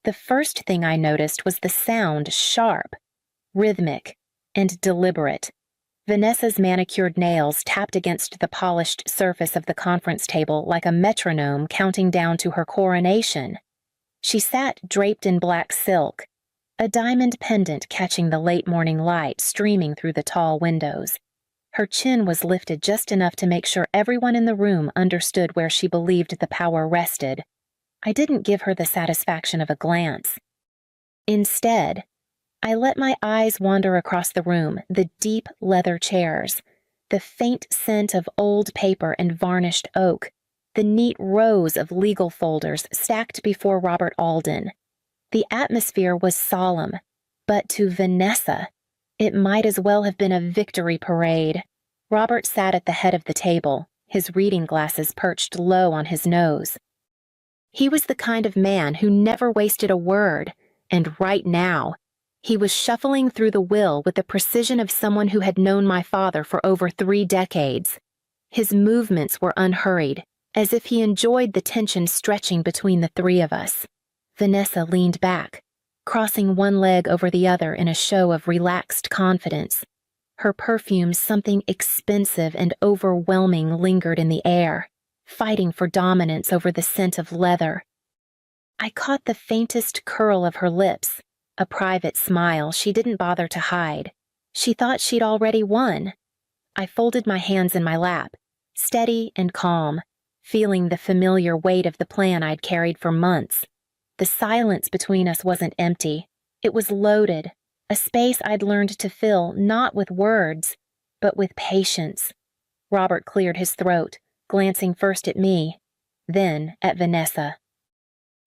The first thing I noticed was the sound sharp, rhythmic, and deliberate. Vanessa's manicured nails tapped against the polished surface of the conference table like a metronome counting down to her coronation. She sat draped in black silk, a diamond pendant catching the late morning light streaming through the tall windows. Her chin was lifted just enough to make sure everyone in the room understood where she believed the power rested. I didn't give her the satisfaction of a glance. Instead, I let my eyes wander across the room, the deep leather chairs, the faint scent of old paper and varnished oak, the neat rows of legal folders stacked before Robert Alden. The atmosphere was solemn, but to Vanessa, it might as well have been a victory parade. Robert sat at the head of the table, his reading glasses perched low on his nose. He was the kind of man who never wasted a word, and right now, he was shuffling through the will with the precision of someone who had known my father for over 3 decades. His movements were unhurried, as if he enjoyed the tension stretching between the three of us. Vanessa leaned back, crossing one leg over the other in a show of relaxed confidence. Her perfume, something expensive and overwhelming, lingered in the air, fighting for dominance over the scent of leather. I caught the faintest curl of her lips, a private smile she didn't bother to hide. She thought she'd already won. I folded my hands in my lap, steady and calm, feeling the familiar weight of the plan I'd carried for months. The silence between us wasn't empty. It was loaded, a space I'd learned to fill not with words, but with patience. Robert cleared his throat, glancing first at me, then at Vanessa.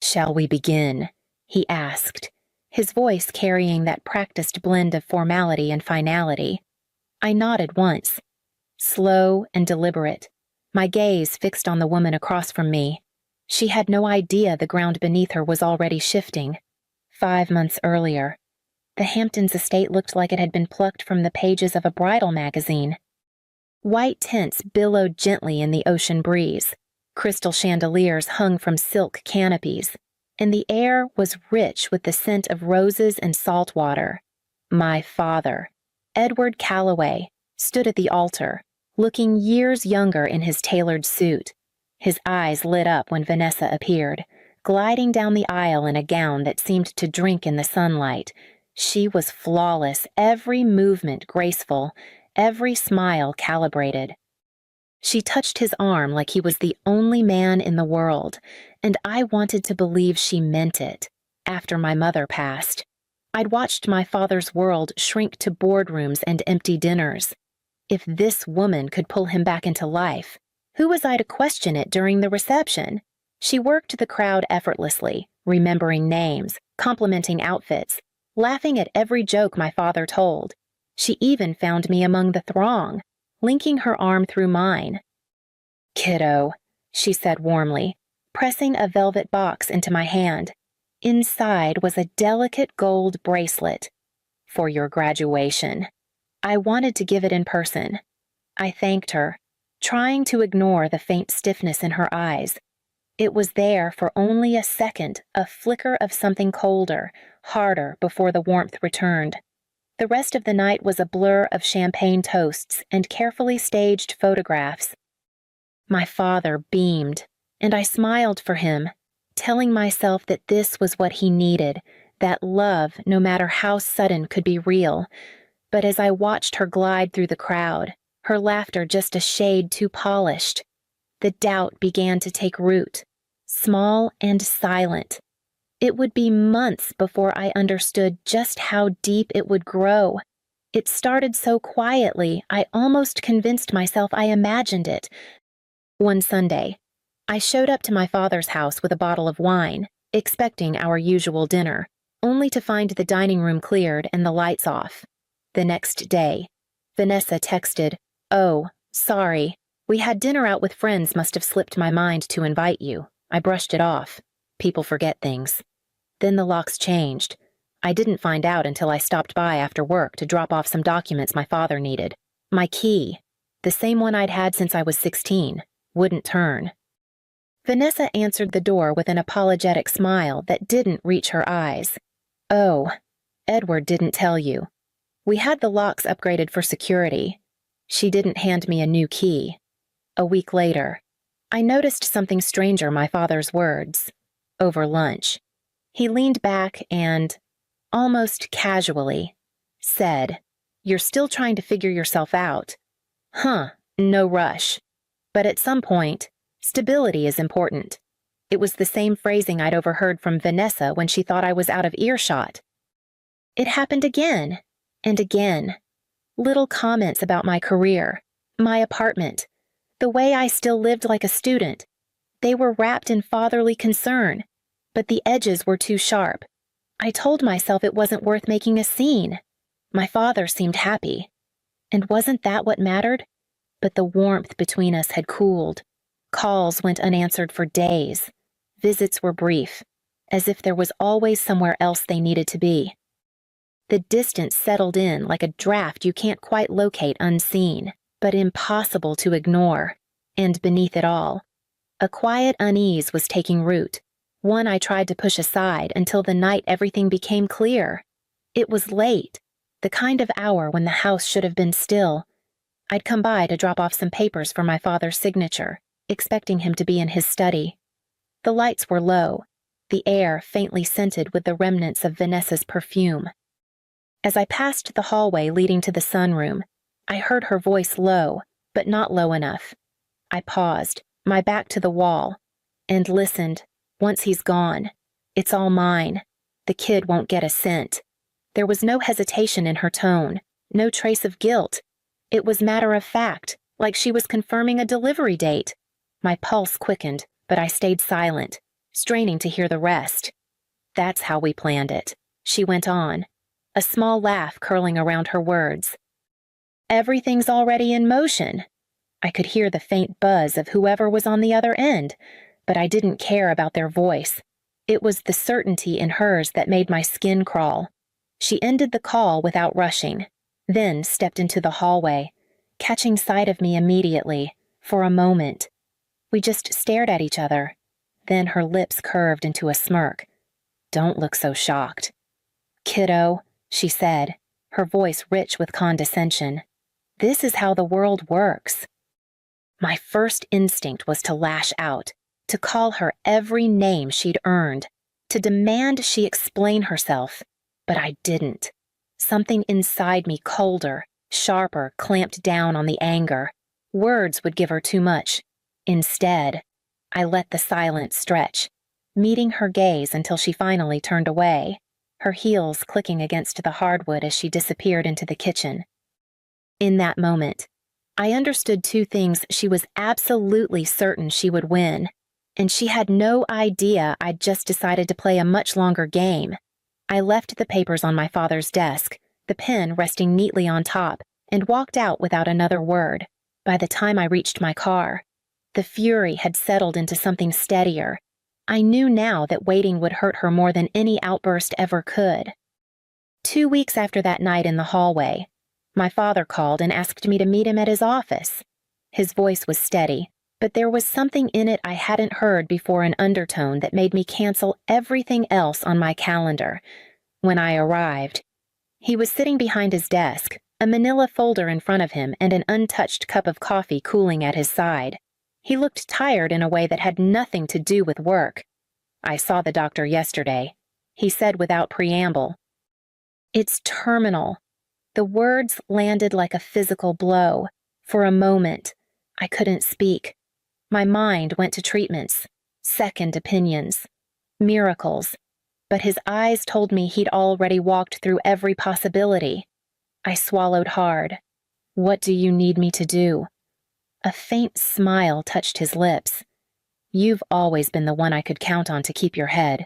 "Shall we begin?" he asked, his voice carrying that practiced blend of formality and finality. I nodded once, slow and deliberate, my gaze fixed on the woman across from me. She had no idea the ground beneath her was already shifting. 5 months earlier, the Hamptons estate looked like it had been plucked from the pages of a bridal magazine. White tints billowed gently in the ocean breeze. Crystal chandeliers hung from silk canopies, and the air was rich with the scent of roses and salt water. My father, Edward Calloway, stood at the altar, looking years younger in his tailored suit. His eyes lit up when Vanessa appeared, gliding down the aisle in a gown that seemed to drink in the sunlight. She was flawless, every movement graceful, every smile calibrated. She touched his arm like he was the only man in the world, and I wanted to believe she meant it. After my mother passed, I'd watched my father's world shrink to boardrooms and empty dinners. If this woman could pull him back into life, who was I to question it during the reception? She worked the crowd effortlessly, remembering names, complimenting outfits, laughing at every joke my father told. She even found me among the throng, linking her arm through mine. "Kiddo," she said warmly, pressing a velvet box into my hand. Inside was a delicate gold bracelet. "For your graduation." I wanted to give it in person. I thanked her, trying to ignore the faint stiffness in her eyes. It was there for only a second, a flicker of something colder, harder before the warmth returned. The rest of the night was a blur of champagne toasts and carefully staged photographs. My father beamed, and I smiled for him, telling myself that this was what he needed, that love, no matter how sudden, could be real. But as I watched her glide through the crowd, her laughter just a shade too polished, the doubt began to take root, small and silent. It would be months before I understood just how deep it would grow. It started so quietly, I almost convinced myself I imagined it. One Sunday, I showed up to my father's house with a bottle of wine, expecting our usual dinner, only to find the dining room cleared and the lights off. The next day, Vanessa texted, "Oh, sorry. We had dinner out with friends, must have slipped my mind to invite you. I brushed it off. People forget things." Then the locks changed. I didn't find out until I stopped by after work to drop off some documents my father needed. My key, the same one I'd had since I was 16, wouldn't turn. Vanessa answered the door with an apologetic smile that didn't reach her eyes. "Oh, Edward didn't tell you. We had the locks upgraded for security. She didn't hand me a new key." A week later, I noticed something stranger my father's words. Over lunch, he leaned back and, almost casually, said, "You're still trying to figure yourself out. Huh, no rush. But at some point, stability is important." It was the same phrasing I'd overheard from Vanessa when she thought I was out of earshot. It happened again and again. Little comments about my career, my apartment, the way I still lived like a student. They were wrapped in fatherly concern, but the edges were too sharp. I told myself it wasn't worth making a scene. My father seemed happy. And wasn't that what mattered? But the warmth between us had cooled. Calls went unanswered for days. Visits were brief, as if there was always somewhere else they needed to be. The distance settled in like a draft you can't quite locate unseen, but impossible to ignore. And beneath it all, a quiet unease was taking root, one I tried to push aside until the night everything became clear. It was late, the kind of hour when the house should have been still. I'd come by to drop off some papers for my father's signature, expecting him to be in his study. The lights were low, the air faintly scented with the remnants of Vanessa's perfume. As I passed the hallway leading to the sunroom, I heard her voice low, but not low enough. I paused, my back to the wall, and listened. "Once he's gone, it's all mine. The kid won't get a cent." There was no hesitation in her tone, no trace of guilt. It was matter of fact, like she was confirming a delivery date. My pulse quickened, but I stayed silent, straining to hear the rest. "That's how we planned it," she went on, a small laugh curling around her words. "Everything's already in motion." I could hear the faint buzz of whoever was on the other end, but I didn't care about their voice. It was the certainty in hers that made my skin crawl. She ended the call without rushing, then stepped into the hallway, catching sight of me immediately, for a moment. We just stared at each other. Then her lips curved into a smirk. "Don't look so shocked." "Kiddo," she said, her voice rich with condescension. "This is how the world works." My first instinct was to lash out, to call her every name she'd earned, to demand she explain herself, but I didn't. Something inside me colder, sharper, clamped down on the anger. Words would give her too much. Instead, I let the silence stretch, meeting her gaze until she finally turned away, her heels clicking against the hardwood as she disappeared into the kitchen. In that moment, I understood two things she was absolutely certain she would win, and she had no idea I'd just decided to play a much longer game. I left the papers on my father's desk, the pen resting neatly on top, and walked out without another word. By the time I reached my car, the fury had settled into something steadier. I knew now that waiting would hurt her more than any outburst ever could. 2 weeks after that night in the hallway, my father called and asked me to meet him at his office. His voice was steady, but there was something in it I hadn't heard before, an undertone that made me cancel everything else on my calendar. When I arrived, he was sitting behind his desk, a manila folder in front of him and an untouched cup of coffee cooling at his side. He looked tired in a way that had nothing to do with work. "I saw the doctor yesterday," he said without preamble. "It's terminal." The words landed like a physical blow. For a moment, I couldn't speak. My mind went to treatments, second opinions, miracles, but his eyes told me he'd already walked through every possibility. I swallowed hard. "What do you need me to do?" A faint smile touched his lips. "You've always been the one I could count on to keep your head.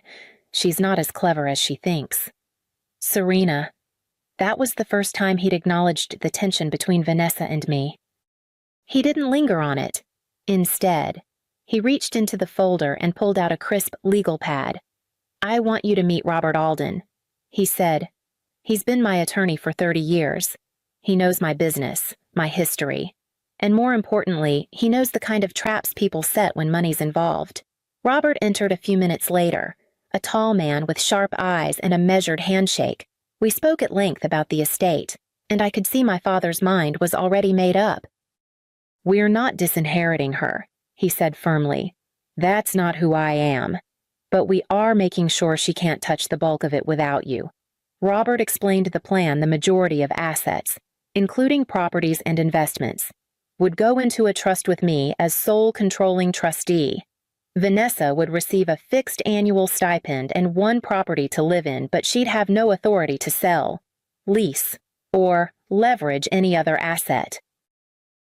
She's not as clever as she thinks." Serena. That was the first time he'd acknowledged the tension between Vanessa and me. He didn't linger on it. Instead, he reached into the folder and pulled out a crisp legal pad. "I want you to meet Robert Alden," he said. "He's been my attorney for 30 years. He knows my business, my history. And more importantly, he knows the kind of traps people set when money's involved. Robert entered a few minutes later, a tall man with sharp eyes and a measured handshake. We spoke at length about the estate, and I could see my father's mind was already made up. "We're not disinheriting her," he said firmly. "That's not who I am. But we are making sure she can't touch the bulk of it without you." Robert explained the plan. The majority of assets, including properties and investments, would go into a trust with me as sole controlling trustee. Vanessa would receive a fixed annual stipend and one property to live in, but she'd have no authority to sell, lease, or leverage any other asset.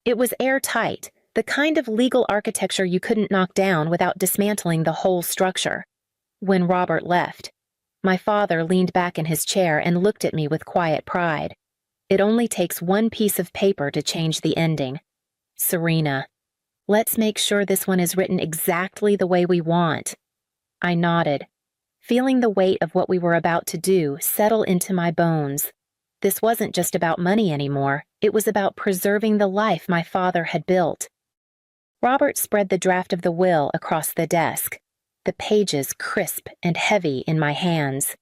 It was airtight, the kind of legal architecture you couldn't knock down without dismantling the whole structure. When Robert left, my father leaned back in his chair and looked at me with quiet pride. It only takes one piece of paper to change the ending. "Serena, let's make sure this one is written exactly the way we want." I nodded, feeling the weight of what we were about to do settle into my bones. This wasn't just about money anymore. It was about preserving the life my father had built. Robert spread the draft of the will across the desk, the pages crisp and heavy in my hands.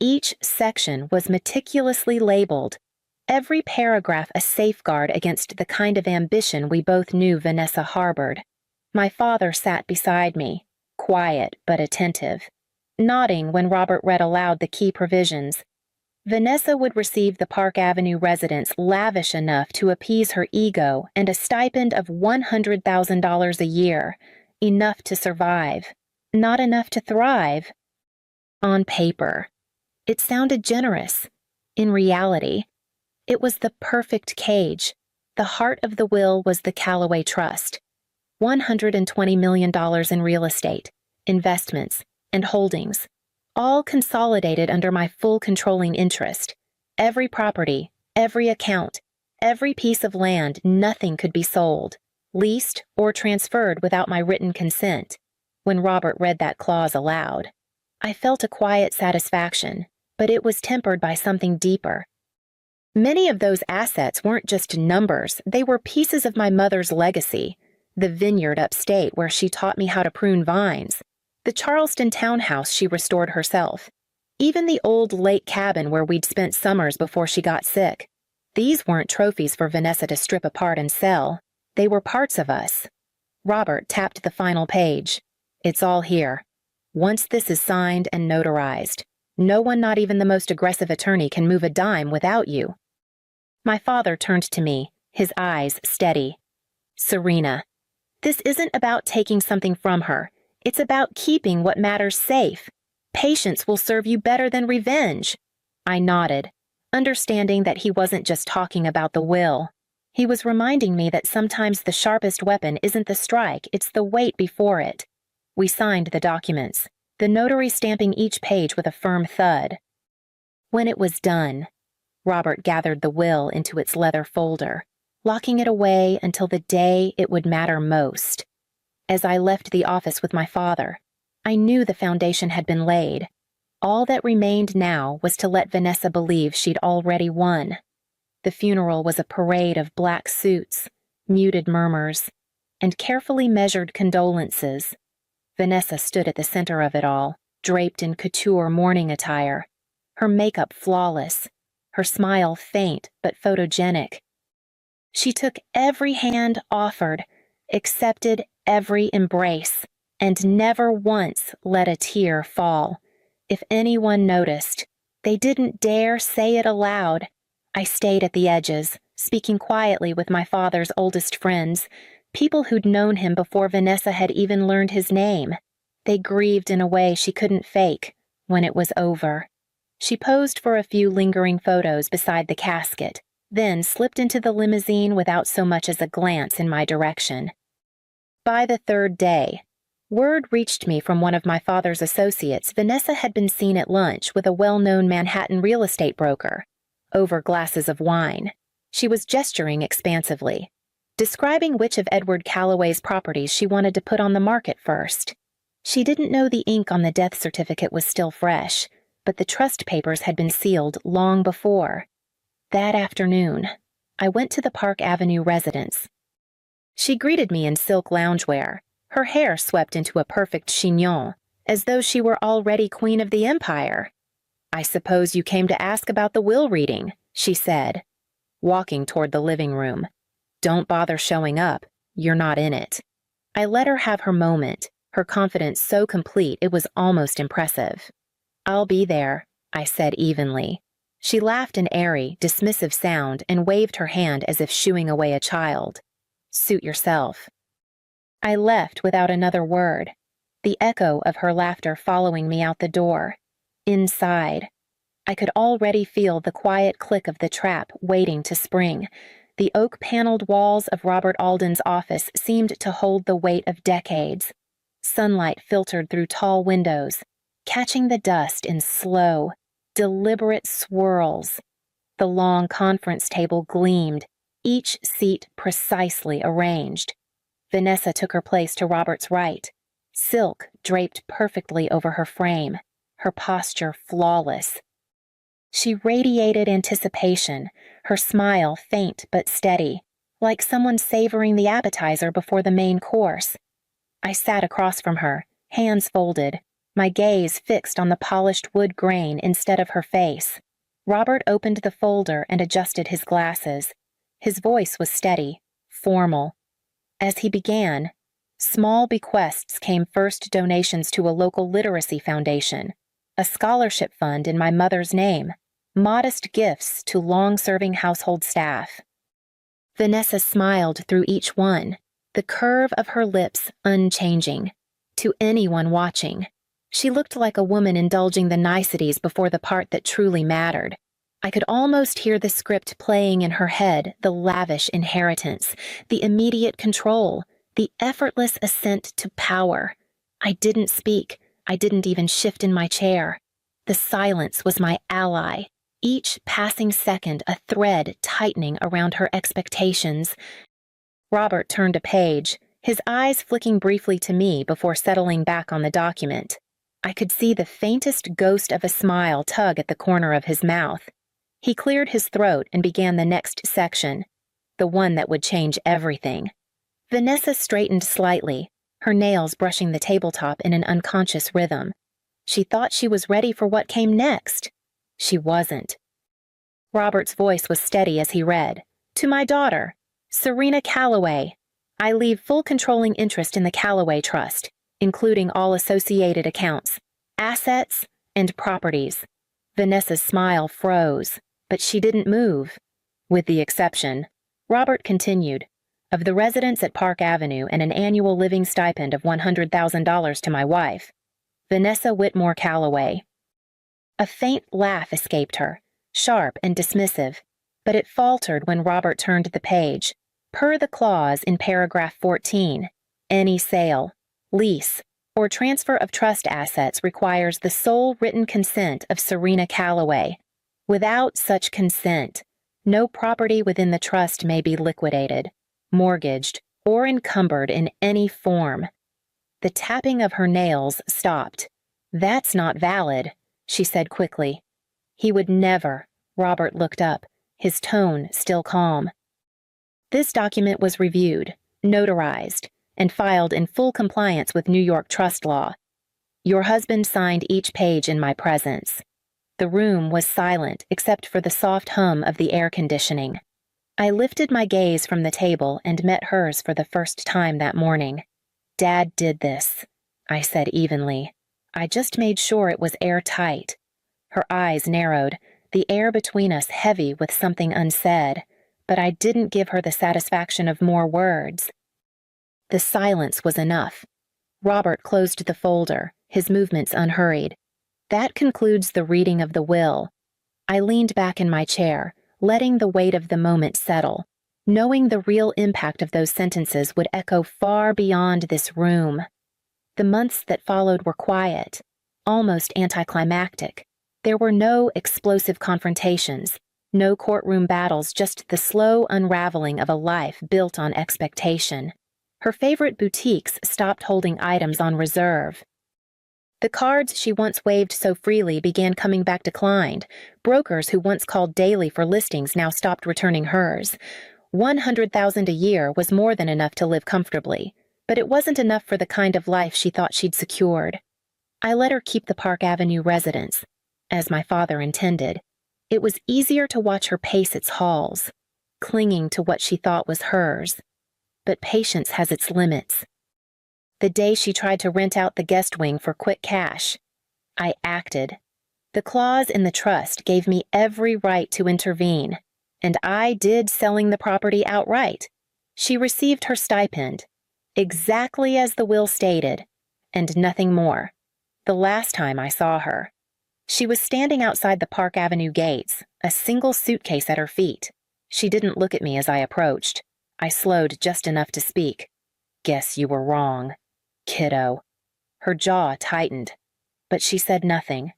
Each section was meticulously labeled, every paragraph a safeguard against the kind of ambition we both knew Vanessa harbored. My father sat beside me, quiet but attentive, nodding when Robert read aloud the key provisions. Vanessa would receive the Park Avenue residence lavish enough to appease her ego and a stipend of $100,000 a year, enough to survive, not enough to thrive. On paper, it sounded generous. In reality, it was the perfect cage. The heart of the will was the Callaway Trust. $120 million in real estate, investments, and holdings, all consolidated under my full controlling interest. Every property, every account, every piece of land, nothing could be sold, leased, or transferred without my written consent. When Robert read that clause aloud, I felt a quiet satisfaction, but it was tempered by something deeper. Many of those assets weren't just numbers, they were pieces of my mother's legacy. The vineyard upstate where she taught me how to prune vines, the Charleston townhouse she restored herself, even the old lake cabin where we'd spent summers before she got sick. These weren't trophies for Vanessa to strip apart and sell. They were parts of us. Robert tapped the final page. "It's all here. Once this is signed and notarized, no one, not even the most aggressive attorney, can move a dime without you." My father turned to me, his eyes steady. "Serena, this isn't about taking something from her. It's about keeping what matters safe. Patience will serve you better than revenge." I nodded, understanding that he wasn't just talking about the will. He was reminding me that sometimes the sharpest weapon isn't the strike, it's the weight before it. We signed the documents, the notary stamping each page with a firm thud. When it was done, Robert gathered the will into its leather folder, locking it away until the day it would matter most. As I left the office with my father, I knew the foundation had been laid. All that remained now was to let Vanessa believe she'd already won. The funeral was a parade of black suits, muted murmurs, and carefully measured condolences. Vanessa stood at the center of it all, draped in couture mourning attire, her makeup flawless, her smile faint but photogenic. She took every hand offered, accepted every embrace, and never once let a tear fall. If anyone noticed, they didn't dare say it aloud. I stayed at the edges, speaking quietly with my father's oldest friends, people who'd known him before Vanessa had even learned his name. They grieved in a way she couldn't fake when it was over. She posed for a few lingering photos beside the casket, then slipped into the limousine without so much as a glance in my direction. By the third day, word reached me from one of my father's associates. Vanessa had been seen at lunch with a well-known Manhattan real estate broker, over glasses of wine. She was gesturing expansively, describing which of Edward Callaway's properties she wanted to put on the market first. She didn't know the ink on the death certificate was still fresh, but the trust papers had been sealed long before. That afternoon, I went to the Park Avenue residence. She greeted me in silk loungewear, her hair swept into a perfect chignon, as though she were already queen of the empire. "I suppose you came to ask about the will reading," she said, walking toward the living room. "Don't bother showing up. You're not in it." I let her have her moment, her confidence so complete it was almost impressive. "I'll be there," I said evenly. She laughed an airy, dismissive sound and waved her hand as if shooing away a child. "Suit yourself." I left without another word, the echo of her laughter following me out the door. Inside, I could already feel the quiet click of the trap waiting to spring. The oak-paneled walls of Robert Alden's office seemed to hold the weight of decades. Sunlight filtered through tall windows, catching the dust in slow, deliberate swirls. The long conference table gleamed, each seat precisely arranged. Vanessa took her place to Robert's right, silk draped perfectly over her frame, her posture flawless. She radiated anticipation, her smile faint but steady, like someone savoring the appetizer before the main course. I sat across from her, hands folded, my gaze fixed on the polished wood grain instead of her face. Robert opened the folder and adjusted his glasses. His voice was steady, formal. As he began, small bequests came: first donations to a local literacy foundation, a scholarship fund in my mother's name, modest gifts to long-serving household staff. Vanessa smiled through each one, the curve of her lips unchanging. To anyone watching, she looked like a woman indulging the niceties before the part that truly mattered. I could almost hear the script playing in her head, the lavish inheritance, the immediate control, the effortless ascent to power. I didn't speak. I didn't even shift in my chair. The silence was my ally, each passing second a thread tightening around her expectations. Robert turned a page, his eyes flicking briefly to me before settling back on the document. I could see the faintest ghost of a smile tug at the corner of his mouth. He cleared his throat and began the next section, the one that would change everything. Vanessa straightened slightly, her nails brushing the tabletop in an unconscious rhythm. She thought she was ready for what came next. She wasn't. Robert's voice was steady as he read. "To my daughter, Serena Calloway, I leave full controlling interest in the Calloway Trust, including all associated accounts, assets, and properties." Vanessa's smile froze, but she didn't move. "With the exception," Robert continued, "of the residence at Park Avenue and an annual living stipend of $100,000 to my wife, Vanessa Whitmore Calloway." A faint laugh escaped her, sharp and dismissive, but it faltered when Robert turned the page. Per the clause in paragraph 14, any sale, lease, or transfer of trust assets requires the sole written consent of Serena Calloway. Without such consent, no property within the trust may be liquidated, mortgaged, or encumbered in any form. The tapping of her nails stopped. "That's not valid," she said quickly. "He would never." Robert looked up, his tone still calm. This document was reviewed, notarized, and filed in full compliance with New York trust law. Your husband signed each page in my presence. The room was silent except for the soft hum of the air conditioning. I lifted my gaze from the table and met hers for the first time that morning. "Dad did this," I said evenly. "I just made sure it was airtight." Her eyes narrowed, the air between us heavy with something unsaid, but I didn't give her the satisfaction of more words. The silence was enough. Robert closed the folder, his movements unhurried. "That concludes the reading of the will." I leaned back in my chair, letting the weight of the moment settle, knowing the real impact of those sentences would echo far beyond this room. The months that followed were quiet, almost anticlimactic. There were no explosive confrontations, no courtroom battles, just the slow unraveling of a life built on expectation. Her favorite boutiques stopped holding items on reserve. The cards she once waved so freely began coming back declined. Brokers who once called daily for listings now stopped returning hers. 100,000 a year was more than enough to live comfortably, but it wasn't enough for the kind of life she thought she'd secured. I let her keep the Park Avenue residence, as my father intended. It was easier to watch her pace its halls, clinging to what she thought was hers. But patience has its limits. The day she tried to rent out the guest wing for quick cash, I acted. The clause in the trust gave me every right to intervene, and I did selling the property outright. She received her stipend, exactly as the will stated, and nothing more. The last time I saw her, she was standing outside the Park Avenue gates, a single suitcase at her feet. She didn't look at me as I approached. I slowed just enough to speak. "Guess you were wrong, kiddo." Her jaw tightened, but she said nothing.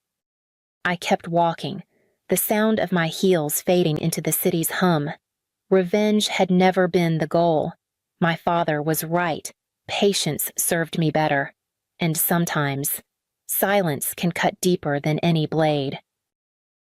I kept walking, the sound of my heels fading into the city's hum. Revenge had never been the goal. My father was right. Patience served me better. And sometimes, silence can cut deeper than any blade.